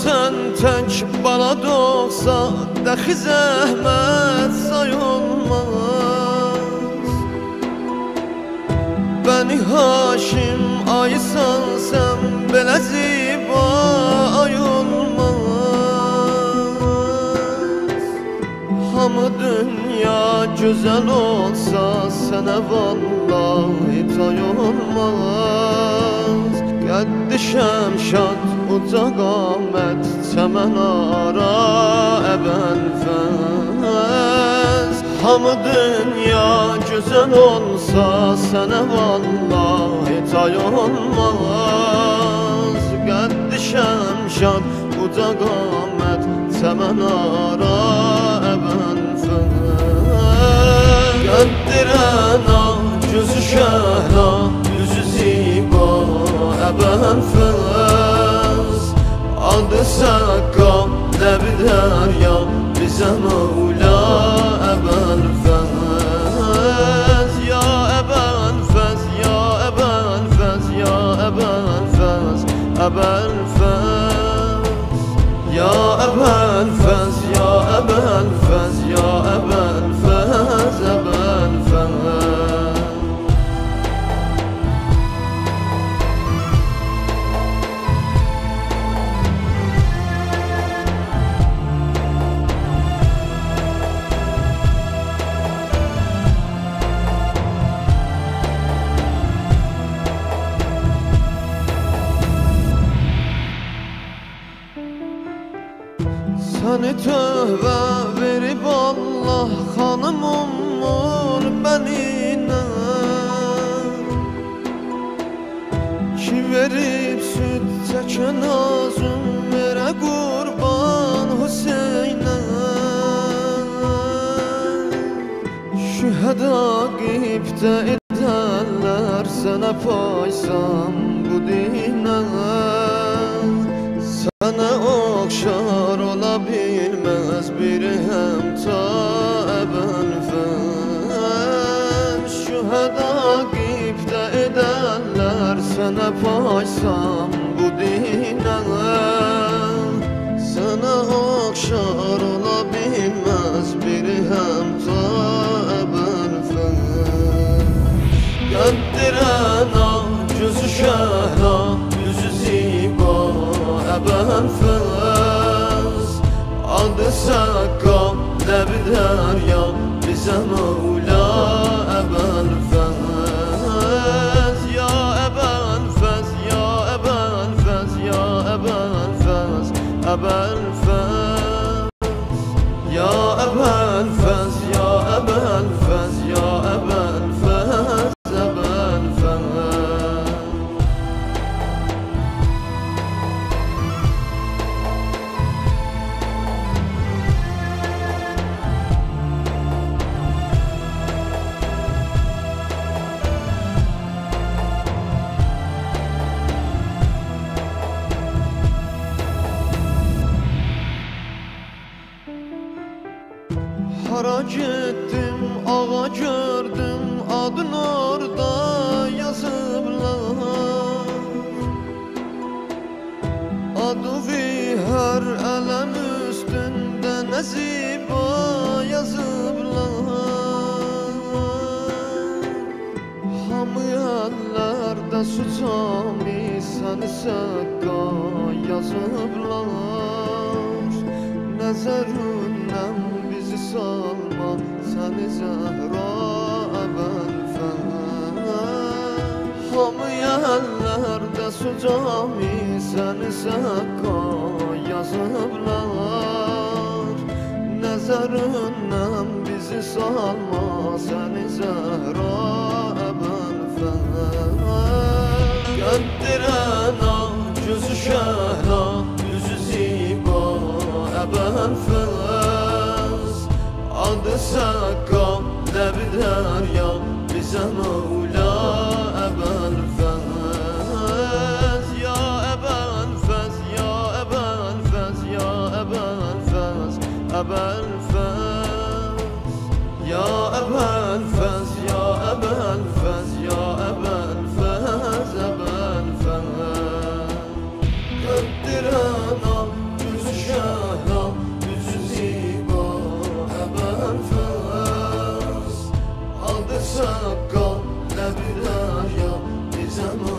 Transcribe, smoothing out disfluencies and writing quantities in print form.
sen tek bana doğsa dəxi zəhmət sayılmaz. Bəni Haşim ayısan sən belə ziba ay olmaz. Hamı dünya gözəl olsa sənə vallahi tay olmaz. Qəddi şəmşad uca qamət çəmən ara əbənfəz. Hamı dünya gözəl olsa sənə vallahi tay olmaz. Qəddi şəmşad uca qamət çəmən ara əbənfəz. Qəddirəna gözü şəhra yüzü ziba əbənfəz. Adı Sakka nəbi dərya bizə Mevla əbənfəz. Ya əbənfəz, ya əbənfəz, ya əbənfəz, əbənfəz. Ya əbənfəz, ya əbənfəz, ya əbənfəz, əbənfəz. Səni tövbə verib Allah xanımımdır bəninə. Ki verib süd çəkən azım verə qurban Hüseynə. Şühəda qibdə edərlər sənə paysan bu dinə. Sənə oxşar ola bilməz biri həmta əbənfəz. Şühəda qibdə edərlər sənə paysan bu dinə. Sənə oxşar ola bilməz biri həmta əbənfəz. Qəddirəna gözü şəhra yüzü ziba əbənfəz. Adı Sakka nəbi dərya bizə Mevla əbənfəz. Ya əbənfəz, ya əbənfəz, ya əbənfəz, əbənfəz. Ya əbənfəz, ya əbənfəz, ya əbənfəz, əbənfəz. Hara getdim, ağa gördüm, adın orada yazıblar. Adı hər ələm üstündə nəziba yazıblar. Hamı əllərdə su cami səni Sakka yazıblar. Nəzərindən bizi salma səni Zəhra əbənfəz. Hamı əllərdə su cami səni Sakka yazıblar. Nəzərindən bizi salma səni Zəhra əbənfəz. Qəddirəna gözü şəhra yüzü ziba əbənfəz. Adı Sakka nəbi dərya bizə Mevla əbənfəz. Ya əbənfəz, ya əbənfəz, ya əbənfəz, əbənfəz. Ya əbənfəz, ya əbənfəz, ya əbənfəz, əbənfəz. Qəddirəna saqqal, nə bir aya bizəm